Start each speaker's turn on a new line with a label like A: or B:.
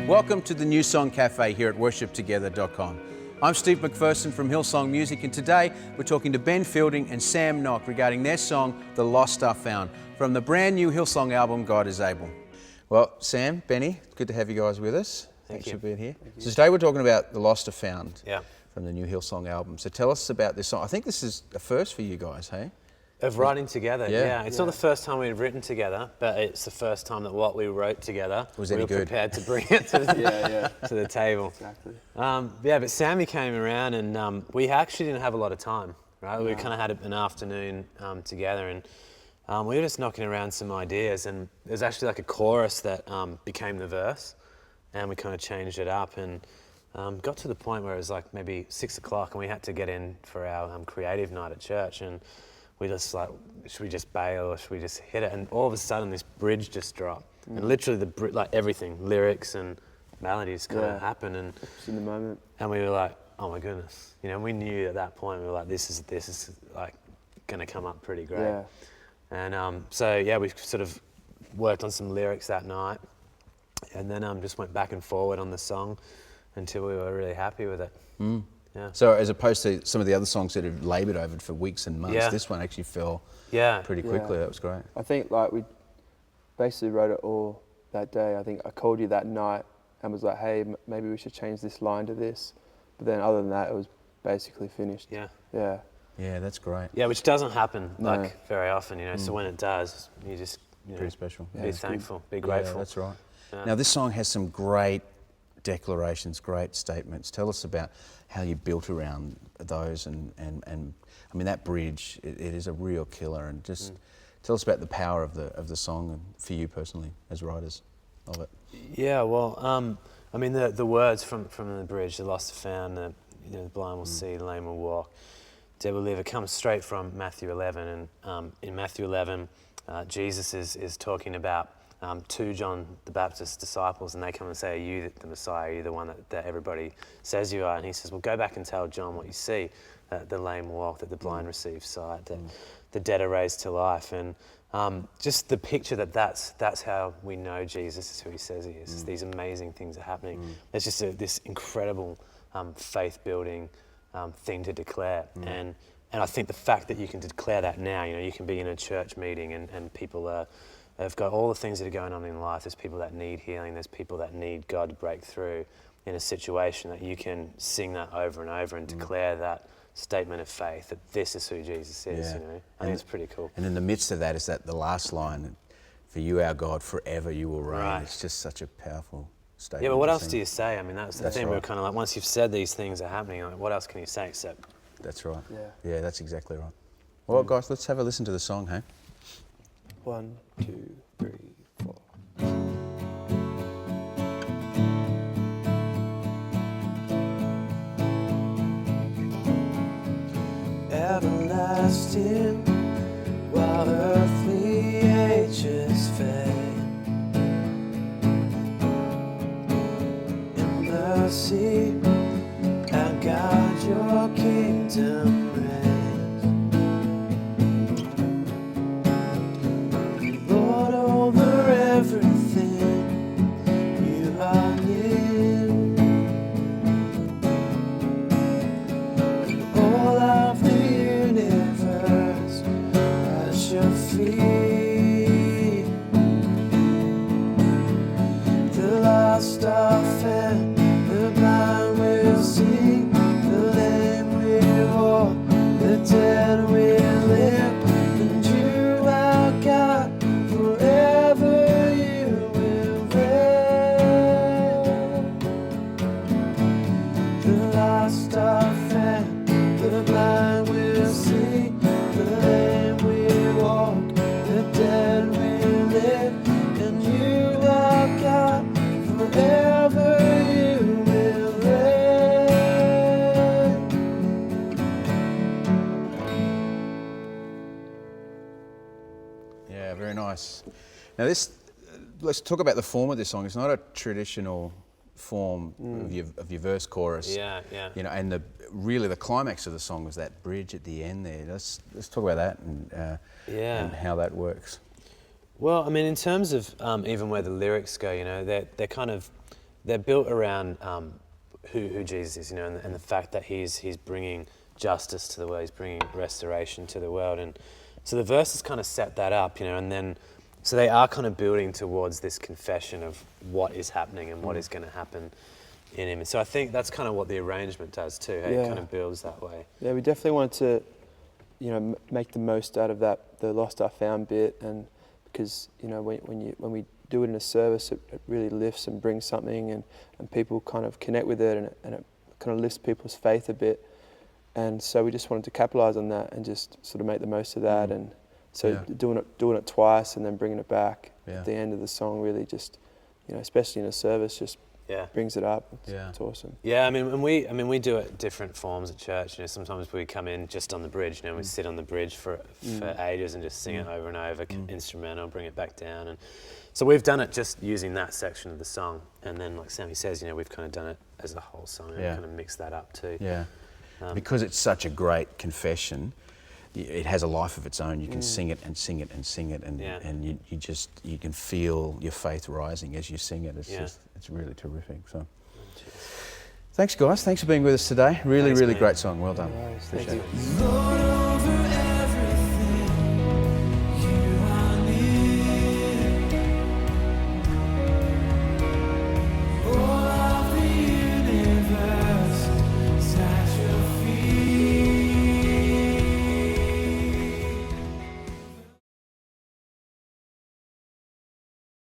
A: Welcome to the New Song Cafe here at worshiptogether.com. I'm Steve McPherson from Hillsong Music, and today we're talking to Ben Fielding and Sam Knock regarding their song, The Lost Are Found, from the brand new Hillsong album, God is Able. Well, Sam, Benny, good to have you guys with us. Thanks for being here. So today we're talking about The Lost Are Found from the new Hillsong album. So tell us about this song. I think this is a first for you guys, hey?
B: Of writing together,
A: Yeah.
B: It's not the first time we've written together, but it's the first time that what we wrote together,
A: Was
B: we
A: any
B: were
A: good?
B: prepared to bring it to the, to the table.
C: Exactly.
B: But Sammy came around and we actually didn't have a lot of time, right? We kind of had an afternoon together and we were just knocking around some ideas, and there's actually like a chorus that became the verse, and we kind of changed it up and got to the point where it was like maybe 6 o'clock and we had to get in for our creative night at church, and we just like, should we just bail or should we just hit it? And all of a sudden this bridge just dropped. And literally like everything, lyrics and melodies kind of happened. And
C: Just in the moment.
B: and we were like, oh my goodness. You know, we knew at that point, we were like, this is like gonna come up pretty great.
C: Yeah.
B: And we sort of worked on some lyrics that night, and then just went back and forward on the song until we were really happy with it. Yeah.
A: So as opposed to some of the other songs that have laboured over for weeks and months,
B: Yeah.
A: this one actually fell pretty
C: Yeah.
A: quickly. That was great.
C: I think like we basically wrote it all that day. I think I called you that night and was like, hey, maybe we should change this line to this. But then other than that, it was basically finished.
B: Yeah.
C: Yeah.
A: Yeah, that's great.
B: Yeah, which doesn't happen
C: No.
B: like very often, you know. So when it does, you just
A: Pretty special.
B: be thankful, be grateful.
A: Yeah, that's right.
B: Yeah.
A: Now this song has some great declarations, great statements. Tell us about how you built around those and I mean that bridge, it is a real killer, and just tell us about the power of the song and for you personally as writers of it.
B: Yeah, well, I mean the words from the bridge, the lost are found, the blind will see, the lame will walk, dead will live. It comes straight from Matthew 11, and in Matthew 11, Jesus is talking about to John the Baptist's disciples, and they come and say, are you the Messiah? Are you the one that everybody says you are? And he says, well, go back and tell John what you see, that the lame walk, that the blind receive sight, that the dead are raised to life. And just the picture that's how we know Jesus is who he says he is. These amazing things are happening. It's just this incredible faith-building thing to declare. And I think the fact that you can declare that now, you know, you can be in a church meeting and people have got all the things that are going on in life. There's people that need healing. There's people that need God to break through in a situation, that you can sing that over and over and declare that statement of faith, that this is who Jesus is, you know. I think it's pretty cool.
A: And in the midst of that is that the last line, for you, our God, forever you will reign.
B: Right.
A: It's just such a powerful statement.
B: Yeah, but what
A: to
B: else
A: sing.
B: do you say? I mean, that's the thing.
A: right.
B: We're kind of like, once you've said these things are happening, like, what else can you say except...
A: That's right.
C: Yeah.
A: Yeah, that's exactly right. Well, guys, let's have a listen to the song, hey?
C: 1, 2, 3, 4.
B: Everlasting, while earthly ages fade, in mercy, our God, your kingdom reigns. Lord, over everything, you are near. All of the universe at your feet. The lost are found, the blind will see, the lame will walk, the dead will live, and you, our God, forever you will reign. The lost are found, the blind will see, the lame will walk, the dead will live, and you, our God, forever you will reign.
A: Yeah, very nice. Now let's talk about the form of this song. It's not a traditional form of your verse chorus.
B: Yeah.
A: You know, and really the climax of the song was that bridge at the end there. Let's talk about that and how that works.
B: Well, I mean, in terms of even where the lyrics go, you know, they're kind of they're built around who Jesus is, you know, and the fact that he's bringing justice to the world, he's bringing restoration to the world. And so the verses kind of set that up, you know, and then, so they are kind of building towards this confession of what is happening and what is going to happen in him. And so I think that's kind of what the arrangement does too. Hey? It kind of builds that way.
C: Yeah, we definitely wanted to, you know, make the most out of that, the lost are found bit, and because, you know, when we do it in a service, it really lifts and brings something, and people kind of connect with it, and it kind of lifts people's faith a bit. And so we just wanted to capitalize on that and just sort of make the most of that. And so doing it twice and then bringing it back at the end of the song really just, you know, especially in a service, just brings it up. It's awesome.
B: Yeah, I mean, we do it different forms at church. You know, sometimes we come in just on the bridge. You know, we sit on the bridge for ages and just sing it over and over, instrumental, bring it back down. And so we've done it just using that section of the song. And then, like Sammy says, you know, we've kind of done it as a whole song and kind of mixed that up too.
A: Yeah. Because it's such a great confession, it has a life of its own. You can sing it and sing it and sing it, and you can feel your faith rising as you sing it. It's really terrific. So, thanks guys. Thanks for being with us today. Really great song. Well done.
C: Thank you.
A: Appreciate it.